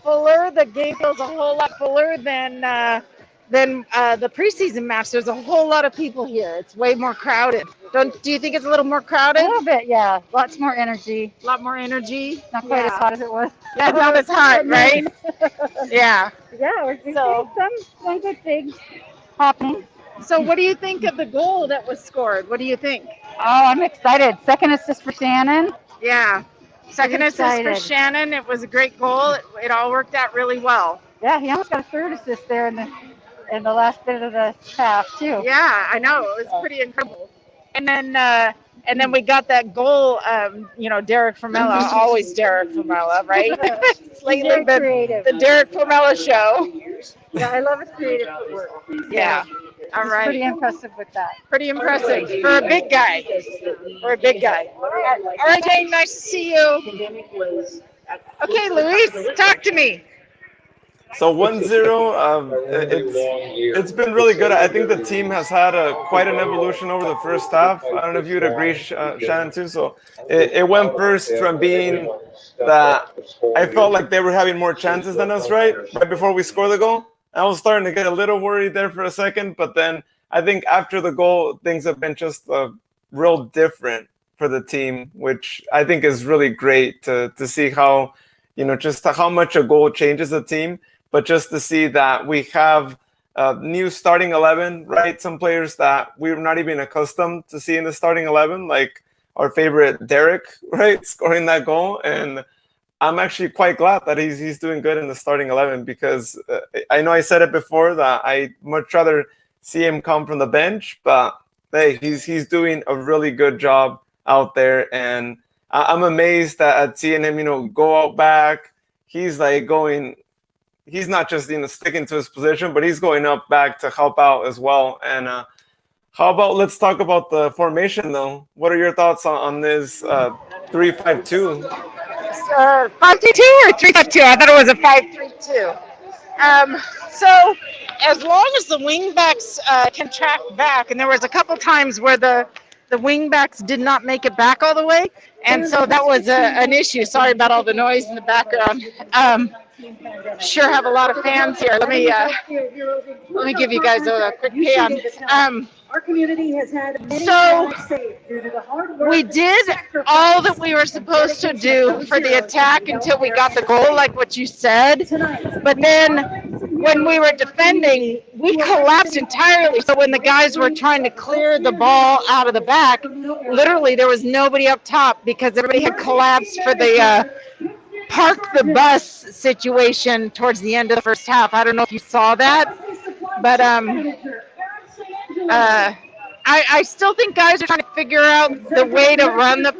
fuller. The game feels a whole lot fuller than the preseason match. There's a whole lot of people here. It's way more crowded. Do you think it's a little more A crowded? little bit, yeah. Lots more energy. A lot more energy. Not quite as hot as it was. Yeah, not as hot, right? Yeah. Yeah, we're seeing So- some good things happening. So, what do you think of the goal that was scored? What do you think? Oh, I'm excited. Second assist for Shannon. Yeah. Second assist for excited. Shannon. It was a great goal. It all worked out really well. Yeah, he almost got a third assist there in the last bit of the half too. Yeah, I know. It was pretty incredible. And then we got that goal. Derek Formella, always Derek Formella, right? It's lately Very been creative. the Derek Formella show. Yeah, I love his creative footwork. Yeah. All He's right. pretty impressive with that. Pretty impressive for a big guy. For a big guy. All right, Jane. Nice to see you. Okay, Luis, talk to me. So 1-0, it's been really good. I think the team has had quite an evolution over the first half. I don't know if you'd agree, Shannon, too. So it went first from being that I felt like they were having more chances than us, right before we scored the goal. I was starting to get a little worried there for a second, but then I think after the goal, things have been just real different for the team, which I think is really great to see how, just how much a goal changes the team. But just to see that we have new starting 11, right? Some players that we're not even accustomed to see in the starting 11, like our favorite Derek, right? Scoring that goal. And I'm actually quite glad that he's doing good in the starting 11 because I know I said it before that I'd much rather see him come from the bench, but hey, he's doing a really good job out there. And I'm amazed at seeing him, go out back. He's like he's not just sticking to his position, but he's going up back to help out as well. And how about let's talk about the formation though? What are your thoughts on this 3-5-2? 5-3-2 or 3-5-2? I thought it was a 5-3-2. So as long as the wingbacks can track back, and there was a couple times where the wingbacks did not make it back all the way, and so that was an issue. Sorry about all the noise in the background. Sure have a lot of fans here. Let me give you guys a quick pan. Our community has had So, due to the hard work. we did all that we were supposed to do for the attack until we got the goal, like what you said. But then when we were defending, we collapsed entirely. So when the guys were trying to clear the ball out of the back, literally there was nobody up top because everybody had collapsed for the park the bus situation towards the end of the first half. I don't know if you saw that, but I still think guys are trying to figure out the way to run the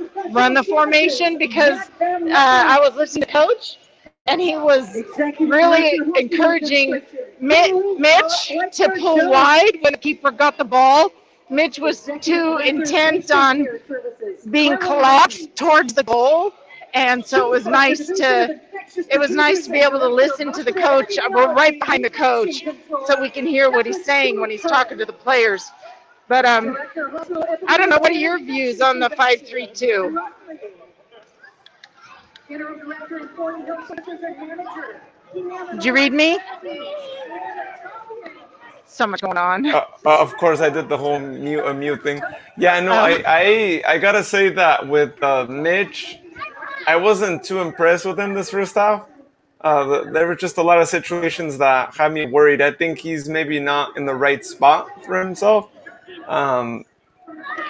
formation because I was listening to Coach and he was really encouraging Mitch to pull wide when the keeper got the ball. Mitch was too intent on being collapsed towards the goal, and so it was nice to be able to listen to the coach. We're right behind the coach, so we can hear what he's saying when he's talking to the players. But I don't know. What are your views on the 5-3-2? Did you read me? So much going on. Of course, I did the whole mute thing. Yeah, no, I gotta say that with Mitch, I wasn't too impressed with him this first half. There were just a lot of situations that had me worried. I think he's maybe not in the right spot for himself.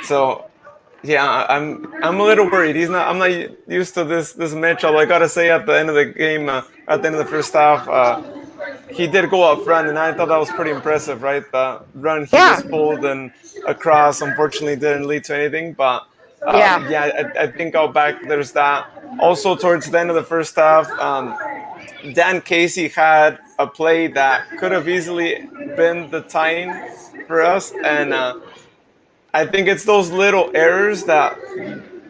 So yeah, I'm a little worried. I'm not used to this Mitchell. I gotta say, at the end of the game, at the end of the first half, he did go up front, and I thought that was pretty impressive, right? The run he just pulled and across, unfortunately, didn't lead to anything. But I think out back there's that. Also, towards the end of the first half, Dan Casey had a play that could have easily been the tying for us, and I think it's those little errors that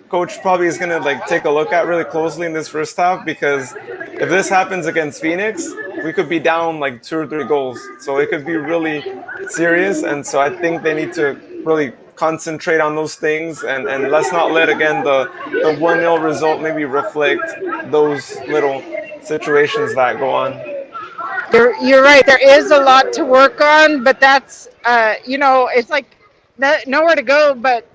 coach probably is going to take a look at really closely in this first half, because if this happens against Phoenix, we could be down 2 or 3 goals. So it could be really serious. And so I think they need to really concentrate on those things, and let's not let, again, the 1-0 result maybe reflect those little situations that go on. You're right. There is a lot to work on, but that's it's like nowhere to go but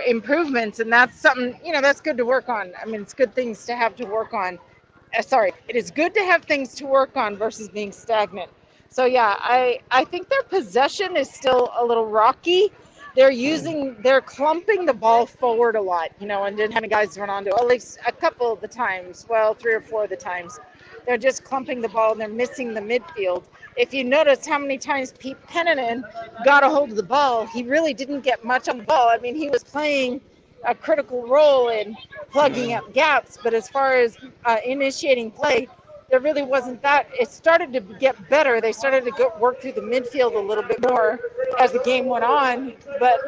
improvements, and that's something that's good to work on. I mean, it's good things to have to work on. It is good to have things to work on versus being stagnant. So yeah, I think their possession is still a little rocky. They're clumping the ball forward a lot, and then having guys run onto at least a couple of the times, well, 3 or 4 of the times. They're just clumping the ball and they're missing the midfield. If you notice how many times Pete Pennanen got a hold of the ball, he really didn't get much on the ball. I mean, he was playing a critical role in plugging up gaps, but as far as initiating play, there really wasn't that. It started to get better. They started to work through the midfield a little bit more as the game went on. But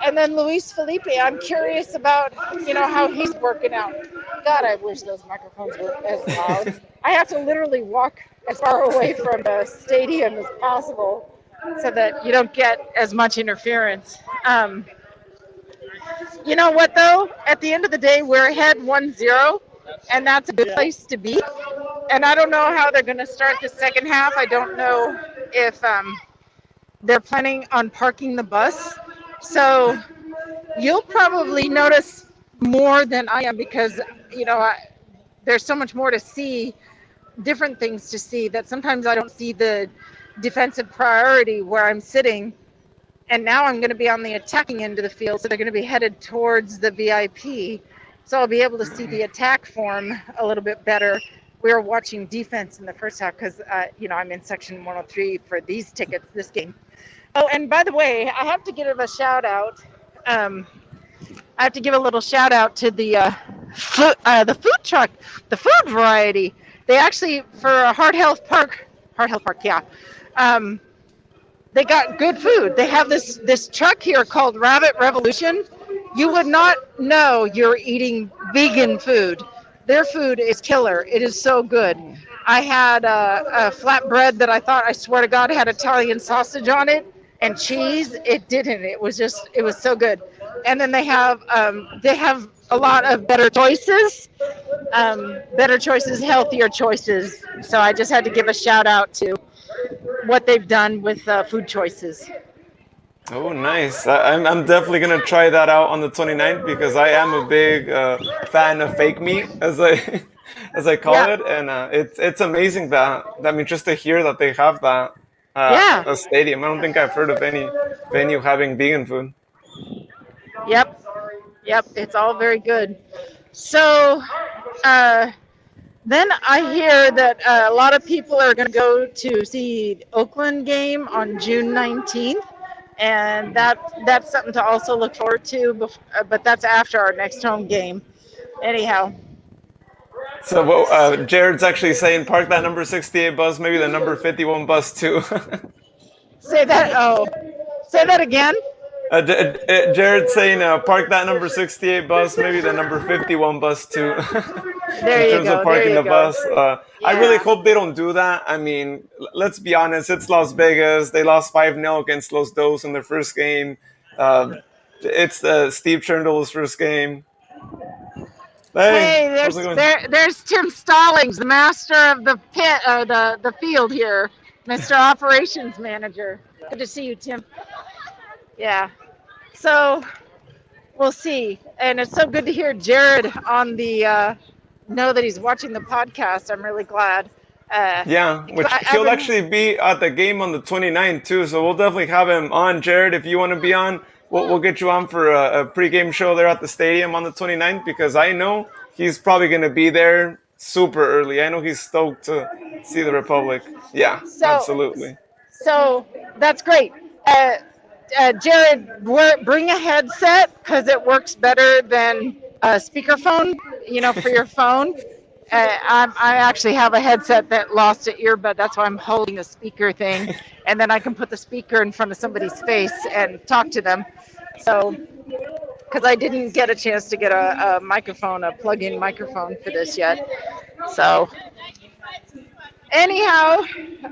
and then Luis Felipe, I'm curious about how he's working out. God, I wish those microphones were as loud. I have to literally walk as far away from the stadium as possible so that you don't get as much interference. You know what, though? At the end of the day, we're ahead 1-0, and that's a good place to be. And I don't know how they're going to start the second half. I don't know if they're planning on parking the bus. So you'll probably notice more than I am because, there's so much more to see, different things to see, that sometimes I don't see the defensive priority where I'm sitting. And now I'm going to be on the attacking end of the field, so they're going to be headed towards the VIP. So I'll be able to see the attack form a little bit better. We were watching defense in the first half because, I'm in section 103 for these tickets, this game. Oh, and by the way, I have to give a shout out. I have to give a little shout out to the food truck, the food variety. They actually, for Heart Health Park, yeah. They got good food. They have this truck here called Rabbit Revolution. You would not know you're eating vegan food. Their food is killer. It is so good. I had a flatbread that I swear to God, had Italian sausage on it and cheese. It didn't. It was so good. And then they have a lot of better choices, healthier choices. So I just had to give a shout out to what they've done with food choices. Oh, nice. I'm definitely going to try that out on the 29th because I am a big fan of fake meat, as I call it. And it's amazing just to hear that they have that a stadium. I don't think I've heard of any venue having vegan food. Yep. It's all very good. So then I hear that a lot of people are going to go to see the Oakland game on June 19th. And that's something to also look forward to, but that's after our next home game. Anyhow. So Jared's actually saying park that number 68 bus, maybe the number 51 bus too. Say that again. Jared's saying park that number 68 bus, maybe the number 51 bus too. There you go. In terms of parking the bus. I really hope they don't do that. I mean, let's be honest, it's Las Vegas. They lost 5-0 against Los Dos in their first game. It's Steve Cherndal's first game. Hey, there's Tim Stallings, the master of the pit, the field here, Mr. Operations Manager. Good to see you, Tim. Yeah. So we'll see. And it's so good to hear Jared on the know that he's watching the podcast. I'm really glad. He'll actually be at the game on the 29th too. So we'll definitely have him on. Jared, if you want to be on, we'll get you on for a pregame show there at the stadium on the 29th because I know he's probably going to be there super early. I know he's stoked to see the Republic. Yeah, absolutely. So that's great. Jared, bring a headset because it works better than a speakerphone, for your phone. I actually have a headset that lost an earbud. That's why I'm holding a speaker thing. And then I can put the speaker in front of somebody's face and talk to them. So, because I didn't get a chance to get a microphone, a plug-in microphone for this yet. So, anyhow,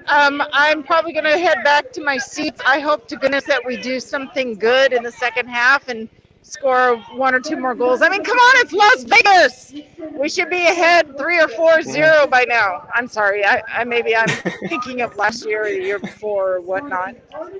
I'm probably going to head back to my seats. I hope to goodness that we do something good in the second half and score 1 or 2 more goals. I mean, come on, it's Las Vegas. We should be ahead 3 or 4-0 by now. I'm sorry. Maybe I'm thinking of last year or the year before or whatnot.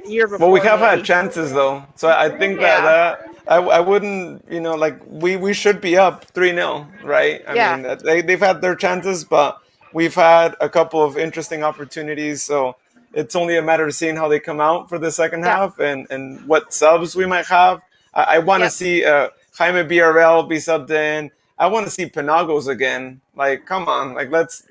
The year before. Well, we have maybe. had chances though, so I think Yeah. that I wouldn't, like we should be up 3-0, right? I Yeah. mean, they've had their chances, but we've had a couple of interesting opportunities, so it's only a matter of seeing how they come out for the second Yeah. half and what subs we might have. I want to Yep. see Jaime BRL be subbed in. I want to see Penagos again. Like, come on, like let's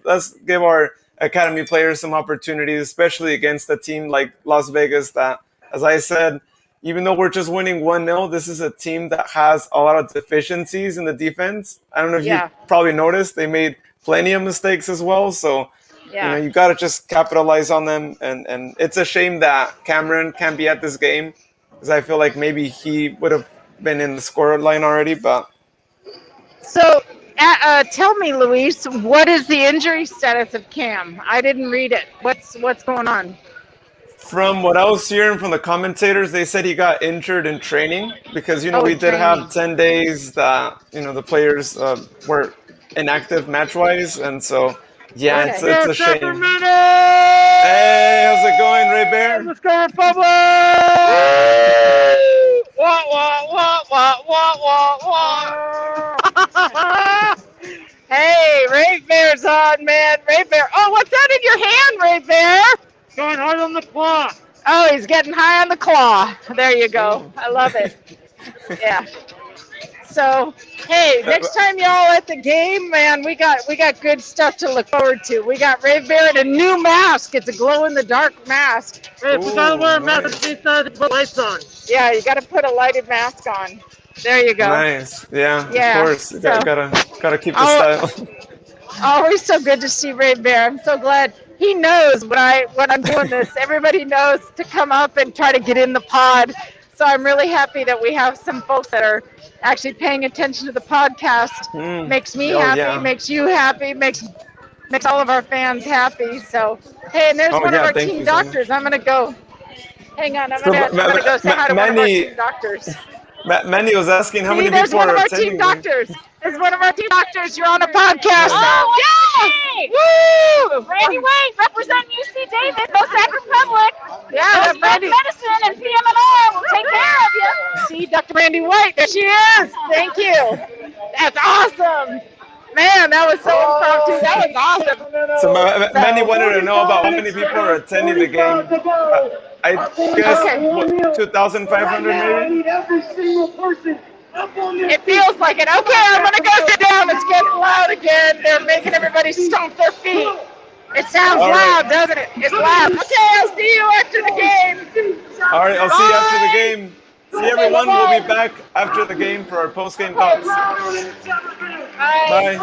give our academy players some opportunities, especially against a team like Las Vegas that, as I said, even though we're just winning 1-0, this is a team that has a lot of deficiencies in the defense. I don't know if Yeah. you probably noticed they made plenty of mistakes as well. So, Yeah. you got to just capitalize on them. And it's a shame that Cameron can't be at this game because I feel like maybe he would have been in the score line already. But So, tell me, Luis, what is the injury status of Cam? I didn't read it. What's going on? from what I was hearing from the commentators, they said he got injured in training because, Oh, we in did have training. 10 days that, the players were inactive match-wise. And so, yeah, Okay. it's a shame. Sacramento! Hey, how's it going, Ray Bear? Let's go Republic! Wah, wah, wah, wah, wah, wah, wah. Hey, Ray Bear's on, man. Ray Bear. Oh, what's that in your hand, Ray Bear? Going hard on the claw. Oh, he's getting high on the claw. There you go. I love it. Yeah. So, hey, next time y'all at the game, man, we got good stuff to look forward to. We got Ray Bear in a new mask. It's a glow-in-the-dark mask. Hey, we gotta wear a mask to put lights on. Yeah, you got to put a lighted mask on. There you go. Nice. Yeah, Yeah, of course. You so- gotta keep the Oh, style. Always so good to see Ray Bear. I'm so glad he knows when I'm doing this. Everybody knows to come up and try to get in the pod. So I'm really happy that we have some folks that are actually paying attention to the podcast. Makes me Oh, happy, yeah. makes you happy, makes all of our fans happy. So hey, and there's Oh, one yeah, of our thank team you so much. doctors. I'm gonna go. Hang on, I'm So, gonna go say hi to one of our Manny- team doctors. Manny was asking how See, many there's people one are of our attending. team doctors. There's one of our team doctors. You're on a podcast. Oh, yeah! Woo! Randy Wade, representing UC Davis, no Sac Republic. Yeah, Those Randy. medicine and PM&R will take care of you. See, Dr. Randy White. There she is. Thank you. That's awesome. Man, that was so impromptu. That was awesome. So Manny wanted to know about how many people are attending the game. I guess Okay. what, 2,500 maybe. Every single person up on their It feels like it. Okay, I'm going to go sit down. It's getting loud again. They're making everybody stomp their feet. It sounds All right. loud, doesn't it? It's loud. Okay, I'll see you after the game. All right, I'll see you after the Bye. game. See everyone. We'll be back after the game for our post-game thoughts. Bye. Bye.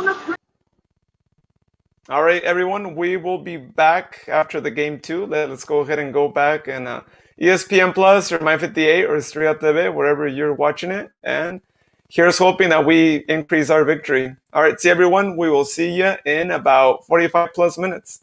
All right, everyone. We will be back after the game too. Let's go ahead and go back and ESPN Plus or My58 or Estrella TV, wherever you're watching it. And here's hoping that we increase our victory. All right, see everyone. We will see you in about 45 plus minutes.